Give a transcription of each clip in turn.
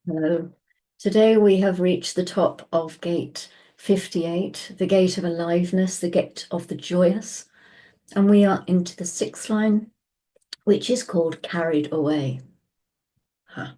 Hello. Today we have reached the top of gate 58, the gate of aliveness, the gate of the joyous, and we are into the sixth line, which is called carried away. Huh.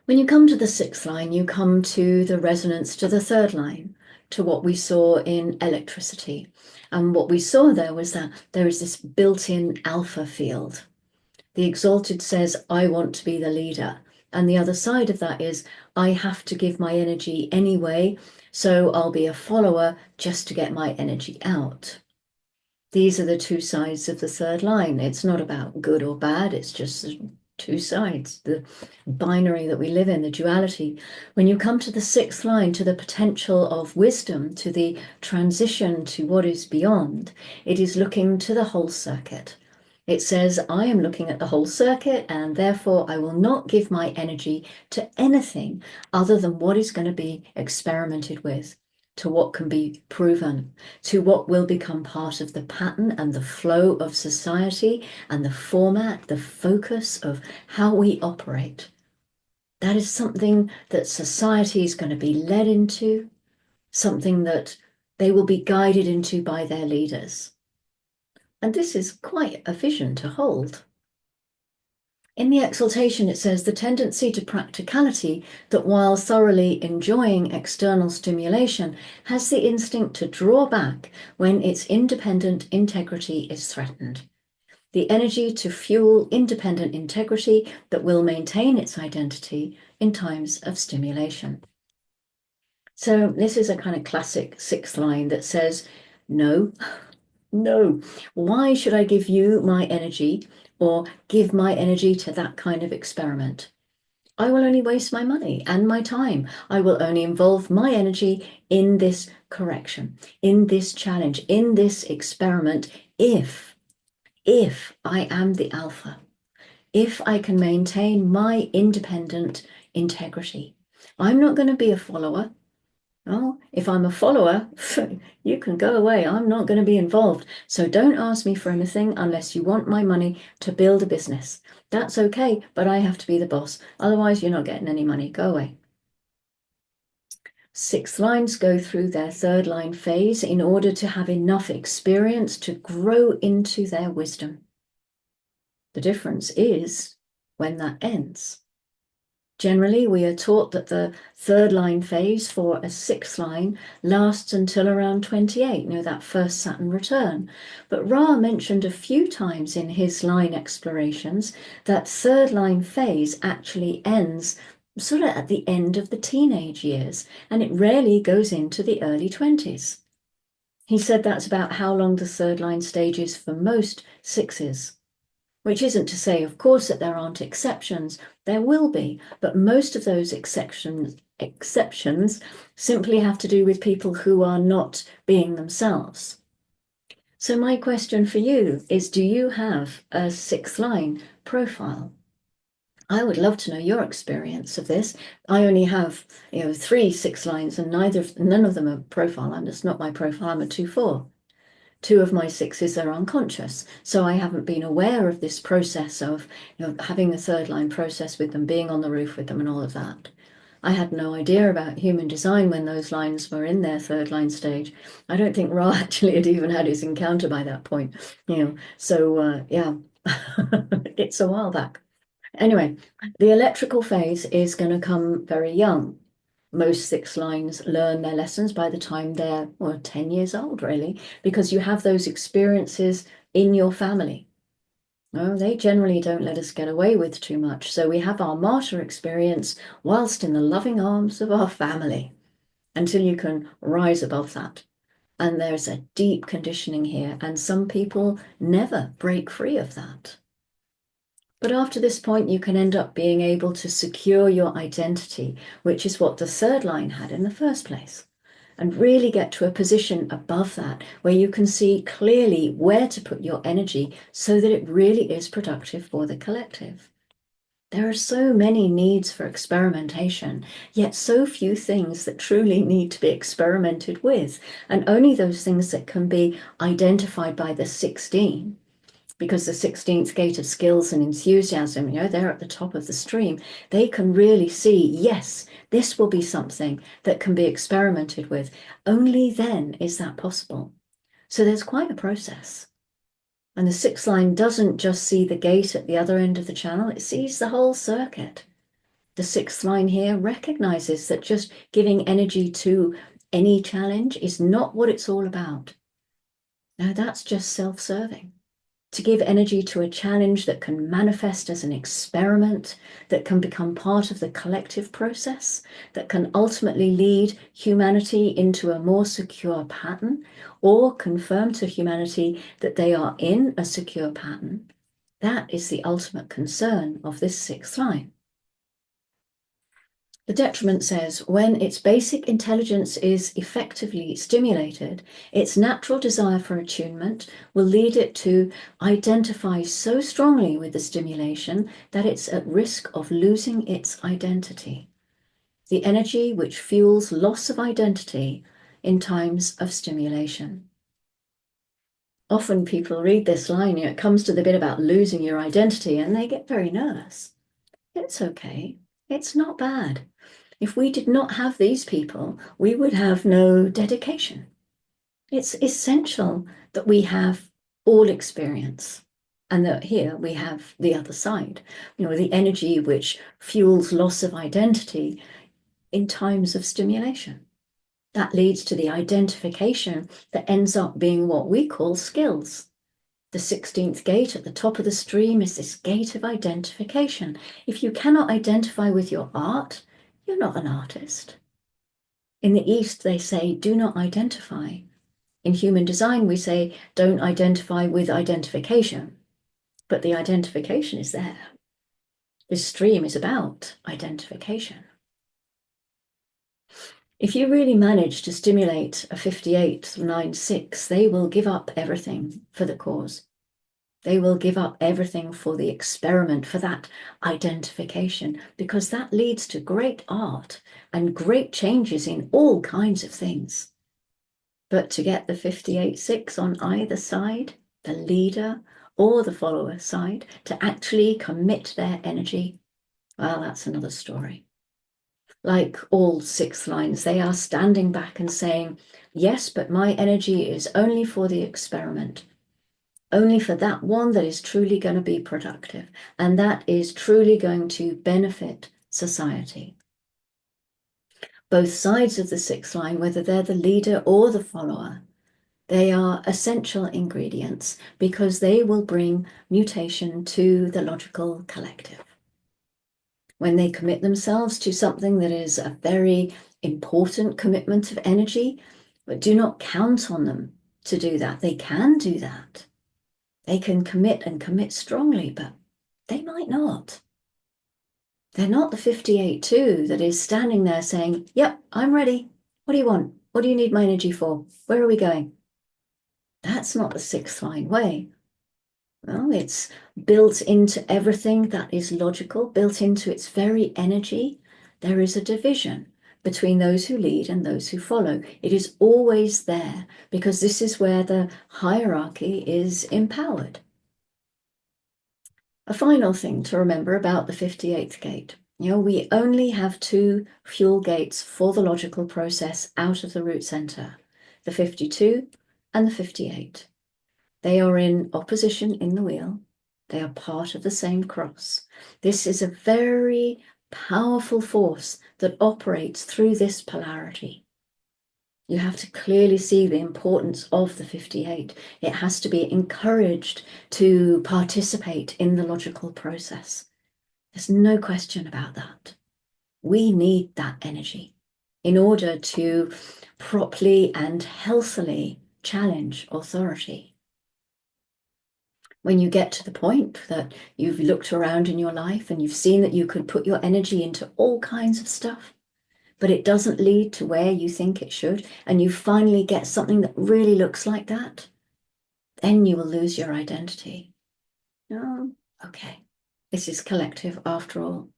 When you come to the sixth line, you come to the resonance to the third line, to what we saw in electricity. And what we saw there was that there is this built-in alpha field. The exalted says, I want to be the leader. And the other side of that is, I have to give my energy anyway, so I'll be a follower just to get my energy out. These are the two sides of the third line. It's not about good or bad, it's just two sides, the binary that we live in, the duality. When you come to the sixth line, to the potential of wisdom, to the transition to what is beyond, it is looking to the whole circuit. It says, I am looking at the whole circuit, and therefore I will not give my energy to anything other than what is going to be experimented with, to what can be proven, to what will become part of the pattern and the flow of society and the format, the focus of how we operate. That is something that society is going to be led into, something that they will be guided into by their leaders. And this is quite a vision to hold. In the exaltation, it says the tendency to practicality that while thoroughly enjoying external stimulation has the instinct to draw back when its independent integrity is threatened. The energy to fuel independent integrity that will maintain its identity in times of stimulation. So this is a kind of classic sixth line that says, no, no. Why should I give you my energy or give my energy to that kind of experiment? I will only waste my money and my time. I will only involve my energy in this correction, in this challenge, in this experiment, if I am the alpha, if I can maintain my independent integrity. I'm not going to be a follower. Oh, if I'm a follower, you can go away. I'm not going to be involved. So don't ask me for anything unless you want my money to build a business. That's okay, but I have to be the boss. Otherwise, you're not getting any money. Go away. Sixth lines go through their third line phase in order to have enough experience to grow into their wisdom. The difference is when that ends. Generally, we are taught that the third line phase for a sixth line lasts until around 28, that first Saturn return. But Ra mentioned a few times in his line explorations that third line phase actually ends sort of at the end of the teenage years, and it rarely goes into the early 20s. He said that's about how long the third line stage is for most sixes. Which isn't to say, of course, that there aren't exceptions. There will be, but most of those exceptions simply have to do with people who are not being themselves. So my question for you is, do you have a sixth line profile? I would love to know your experience of this. I only have, 3 6 lines, and none of them are profile. And it's not my profile. I'm a 2/4. Two of my sixes are unconscious. So I haven't been aware of this process of, having a third line process with them, being on the roof with them and all of that. I had no idea about human design when those lines were in their third line stage. I don't think Ra actually had even had his encounter by that point, So yeah, it's a while back. Anyway, the electrical phase is going to come very young. Most six lines learn their lessons by the time they're, 10 years old, really, because you have those experiences in your family. No, they generally don't let us get away with too much. So we have our martyr experience whilst in the loving arms of our family until you can rise above that. And there's a deep conditioning here, and some people never break free of that. But after this point, you can end up being able to secure your identity, which is what the third line had in the first place, and really get to a position above that where you can see clearly where to put your energy so that it really is productive for the collective. There are so many needs for experimentation, yet so few things that truly need to be experimented with, and only those things that can be identified by the 16 because the 16th gate of skills and enthusiasm, they're at the top of the stream. They can really see, yes, this will be something that can be experimented with. Only then is that possible. So there's quite a process. And the sixth line doesn't just see the gate at the other end of the channel, it sees the whole circuit. The sixth line here recognizes that just giving energy to any challenge is not what it's all about. Now, that's just self-serving. To give energy to a challenge that can manifest as an experiment, that can become part of the collective process, that can ultimately lead humanity into a more secure pattern, or confirm to humanity that they are in a secure pattern, that is the ultimate concern of this sixth line. The detriment says, when its basic intelligence is effectively stimulated, its natural desire for attunement will lead it to identify so strongly with the stimulation that it's at risk of losing its identity. The energy which fuels loss of identity in times of stimulation. Often people read this line, it comes to the bit about losing your identity, and they get very nervous. It's okay. It's not bad. If we did not have these people, we would have no dedication. It's essential that we have all experience, and that here we have the other side, the energy which fuels loss of identity in times of stimulation. That leads to the identification that ends up being what we call skills. The 16th gate at the top of the stream is this gate of identification. If you cannot identify with your art, you're not an artist. In the East, they say, do not identify. In human design, we say, don't identify with identification. But the identification is there. This stream is about identification. If you really manage to stimulate a 58-9-6, they will give up everything for the cause. They will give up everything for the experiment, for that identification, because that leads to great art and great changes in all kinds of things. But to get the 58-6 on either side, the leader or the follower side, to actually commit their energy, well, that's another story. Like all sixth lines, they are standing back and saying, yes, but my energy is only for the experiment. Only for that one that is truly going to be productive, and that is truly going to benefit society. Both sides of the sixth line, whether they're the leader or the follower, they are essential ingredients because they will bring mutation to the logical collective. When they commit themselves to something that is a very important commitment of energy, but do not count on them to do that. They can do that. They can commit and commit strongly, but they might not. They're not the 58-2 that is standing there saying, yep, I'm ready. What do you want? What do you need my energy for? Where are we going? That's not the sixth line way. Well, it's built into everything that is logical, built into its very energy. There is a division between those who lead and those who follow. It is always there because this is where the hierarchy is empowered. A final thing to remember about the 58th gate. We only have two fuel gates for the logical process out of the root center, the 52 and the 58. They are in opposition in the wheel. They are part of the same cross. This is a very powerful force that operates through this polarity. You have to clearly see the importance of the 58. It has to be encouraged to participate in the logical process. There's no question about that. We need that energy in order to properly and healthily challenge authority. When you get to the point that you've looked around in your life and you've seen that you could put your energy into all kinds of stuff, but it doesn't lead to where you think it should, and you finally get something that really looks like that, then you will lose your identity. Oh, okay. This is collective after all.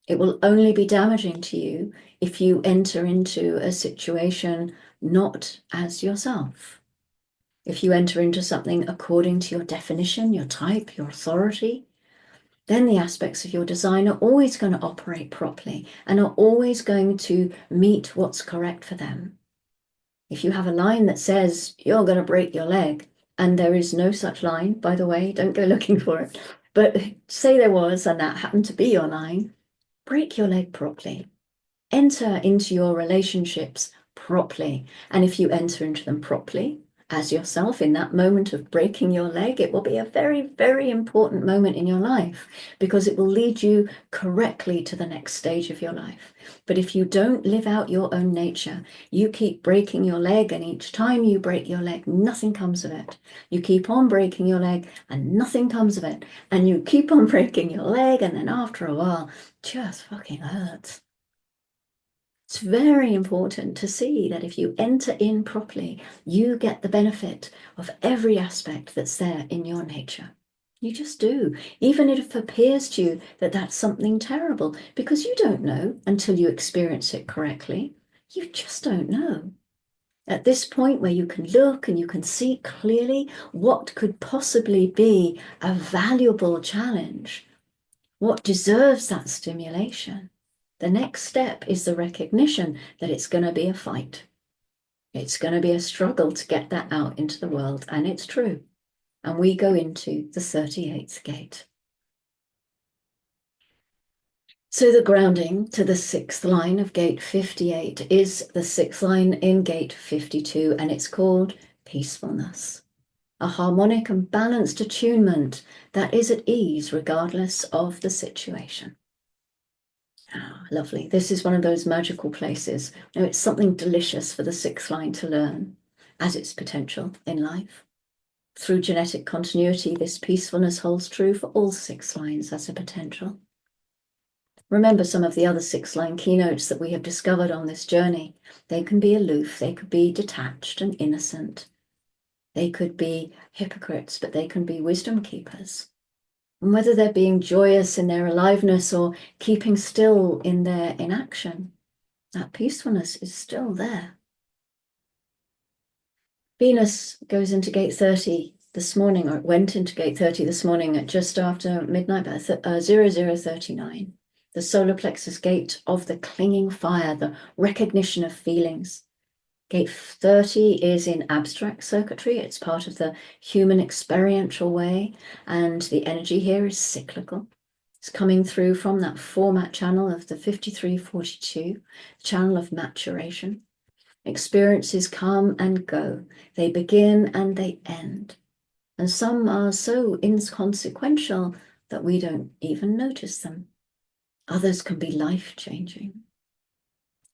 It will only be damaging to you if you enter into a situation not as yourself. If you enter into something according to your definition, your type, your authority, then the aspects of your design are always going to operate properly and are always going to meet what's correct for them. If you have a line that says you're going to break your leg, and there is no such line, by the way, don't go looking for it, but say there was and that happened to be your line, break your leg properly. Enter into your relationships properly. And if you enter into them properly, as yourself in that moment of breaking your leg, it will be a very, very important moment in your life because it will lead you correctly to the next stage of your life. But if you don't live out your own nature, you keep breaking your leg, and each time you break your leg, nothing comes of it. You keep on breaking your leg and nothing comes of it. And you keep on breaking your leg, and then after a while, it just fucking hurts. It's very important to see that if you enter in properly, you get the benefit of every aspect that's there in your nature. You just do, even if it appears to you that that's something terrible, because you don't know until you experience it correctly. You just don't know. At this point where you can look and you can see clearly what could possibly be a valuable challenge, what deserves that stimulation, the next step is the recognition that it's going to be a fight. It's going to be a struggle to get that out into the world, and it's true. And we go into the 38th gate. So the grounding to the 6th line of gate 58 is the 6th line in gate 52, and it's called peacefulness. A harmonic and balanced attunement that is at ease regardless of the situation. Ah, lovely. This is one of those magical places. Now, it's something delicious for the 6th line to learn as its potential in life. Through genetic continuity, this peacefulness holds true for all 6 lines as a potential. Remember some of the other 6 line keynotes that we have discovered on this journey. They can be aloof, they could be detached and innocent. They could be hypocrites, but they can be wisdom keepers. And whether they're being joyous in their aliveness or keeping still in their inaction, that peacefulness is still there. Venus goes into gate 30 this morning, or it went into gate 30 this morning at just after midnight, 0039. The solar plexus gate of the clinging fire, the recognition of feelings. Gate 30 is in abstract circuitry. It's part of the human experiential way, and the energy here is cyclical. It's coming through from that format channel of the 5342, channel of maturation. Experiences come and go. They begin and they end. And some are so inconsequential that we don't even notice them. Others can be life-changing.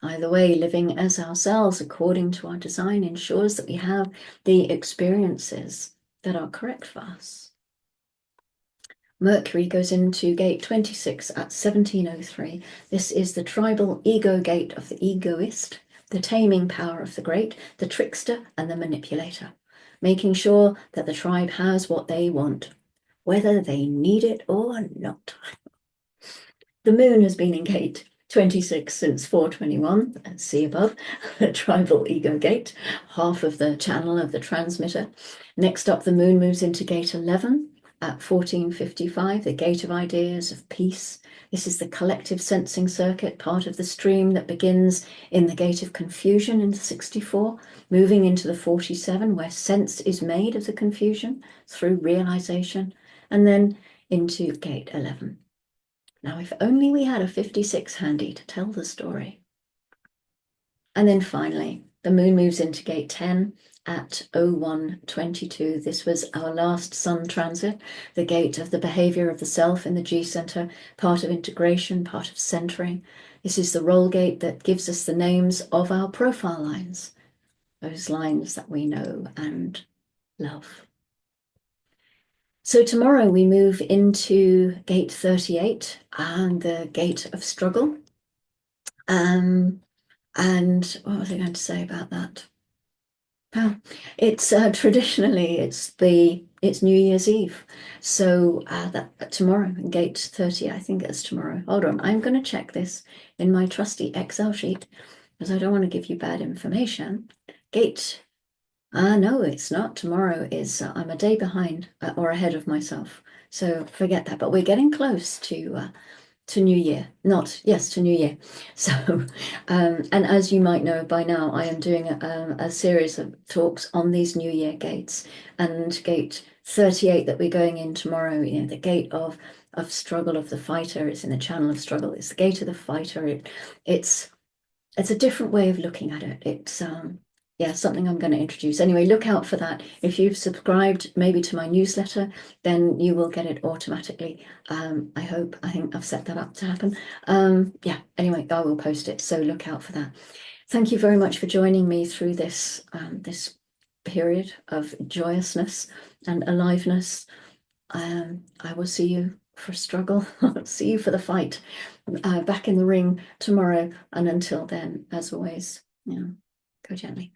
Either way, living as ourselves according to our design ensures that we have the experiences that are correct for us. Mercury goes into gate 26 at 1703. This is the tribal ego gate of the egoist, the taming power of the great, the trickster and the manipulator, making sure that the tribe has what they want, whether they need it or not. The moon has been in gate 26 since 421, see above, the tribal ego gate, half of the channel of the transmitter. Next up, the moon moves into gate 11 at 1455, the gate of ideas, of peace. This is the collective sensing circuit, part of the stream that begins in the gate of confusion in 64, moving into the 47, where sense is made of the confusion through realization, and then into gate 11. Now, if only we had a 56 handy to tell the story. And then finally, the moon moves into gate 10 at 0122. This was our last sun transit, the gate of the behavior of the self in the G center, part of integration, part of centering. This is the roll gate that gives us the names of our profile lines, those lines that we know and love. So tomorrow we move into gate 38 and the gate of struggle. And what was I going to say about that? Well, it's traditionally it's New Year's Eve. So that tomorrow in gate 30, I think it's tomorrow. Hold on, I'm going to check this in my trusty Excel sheet because I don't want to give you bad information. Gate No, it's not. Tomorrow is, I'm a day behind or ahead of myself. So forget that. But we're getting close to New Year. Not, yes, to New Year. So, and as you might know by now, I am doing a series of talks on these New Year gates, and gate 38 that we're going in tomorrow, you know, the gate of struggle of the fighter. It's in the channel of struggle. It's the gate of the fighter. It's it's a different way of looking at it. It's yeah, something I'm going to introduce. Anyway, look out for that. If you've subscribed maybe to my newsletter, then you will get it automatically. I hope. I think I've set that up to happen. Yeah, anyway, I will post it, so look out for that. Thank you very much for joining me through this period of joyousness and aliveness. I will see you for struggle. See you for the fight, back in the ring tomorrow. And until then, as always, go gently.